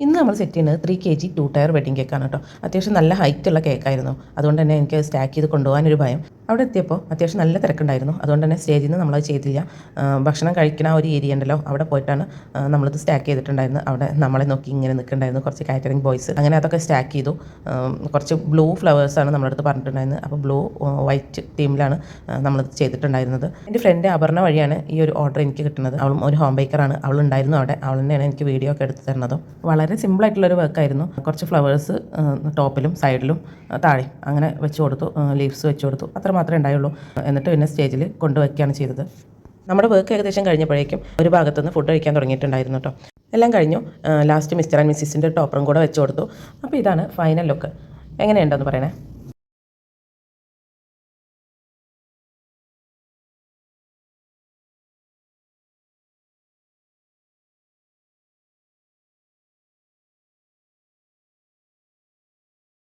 ഇന്ന് നമ്മൾ സെറ്റ് ചെയ്യുന്നത് 3 kg 2 ടയർ വെഡിങ് കേക്കാണ് കേട്ടോ. അത്യാവശ്യം നല്ല ഹൈറ്റുള്ള കേക്കായിരുന്നു. അതുകൊണ്ട് തന്നെ എനിക്ക് സ്റ്റാക്ക് ചെയ്ത് കൊണ്ടുപോകാനൊരു ഭയം. അവിടെ എത്തിയപ്പോൾ അത്യാവശ്യം നല്ല തിരക്കുണ്ടായിരുന്നു. അതുകൊണ്ട് തന്നെ സ്റ്റേജിൽ നിന്ന് നമ്മളത് ചെയ്തില്ല. ഭക്ഷണം കഴിക്കുന്ന ആ ഒരു ഏരിയ ഉണ്ടല്ലോ, അവിടെ പോയിട്ടാണ് നമ്മളിത് സ്റ്റാക്ക് ചെയ്തിട്ടുണ്ടായിരുന്നത്. അവിടെ നമ്മളെ നോക്കി ഇങ്ങനെ നിൽക്കുന്നുണ്ടായിരുന്നു കുറച്ച് കാറ്ററിംഗ് ബോയ്സ്. അങ്ങനെ അതൊക്കെ സ്റ്റാക്ക് ചെയ്തു. കുറച്ച് ബ്ലൂ ഫ്ലവേഴ്സാണ് നമ്മളടുത്ത് പറഞ്ഞിട്ടുണ്ടായിരുന്നത്. അപ്പോൾ ബ്ലൂ വൈറ്റ് തീമിലാണ് നമ്മളിത് ചെയ്തിട്ടുണ്ടായിരുന്നത്. എൻ്റെ ഫ്രണ്ട് അപർണ വഴിയാണ് ഈ ഒരു ഓർഡർ എനിക്ക് കിട്ടുന്നത്. അവളും ഒരു ഹോം ബേക്കറാണ്. അവളുണ്ടായിരുന്നു അവിടെ. അവൾ തന്നെയാണ് എനിക്ക് വീഡിയോ ഒക്കെ എടുത്ത് തരുന്നതും. വളരെ സിമ്പിളായിട്ടുള്ളൊരു വർക്കായിരുന്നു. കുറച്ച് ഫ്ലവേഴ്സ് ടോപ്പിലും സൈഡിലും താഴെയും അങ്ങനെ വെച്ച് കൊടുത്തു, ലീവ്സ് വെച്ച് കൊടുത്തു. അത്ര മാത്രമേ ഉണ്ടായുള്ളൂ. എന്നിട്ട് പിന്നെ സ്റ്റേജിൽ കൊണ്ടുവയ്ക്കുകയാണ് ചെയ്തത്. നമ്മുടെ വർക്ക് ഏകദേശം കഴിഞ്ഞപ്പോഴേക്കും ഒരു ഭാഗത്തുനിന്ന് ഫുഡ് കഴിക്കാൻ തുടങ്ങിയിട്ടുണ്ടായിരുന്നു കേട്ടോ. എല്ലാം കഴിഞ്ഞു. ലാസ്റ്റ് മിസ്റ്റർ ആൻഡ് മിസ്സിൻ്റെ ടോപ്പറും കൂടെ വെച്ച് കൊടുത്തു. അപ്പോൾ ഇതാണ് ഫൈനൽ ലുക്ക്. എങ്ങനെയുണ്ടെന്ന് പറയണേ.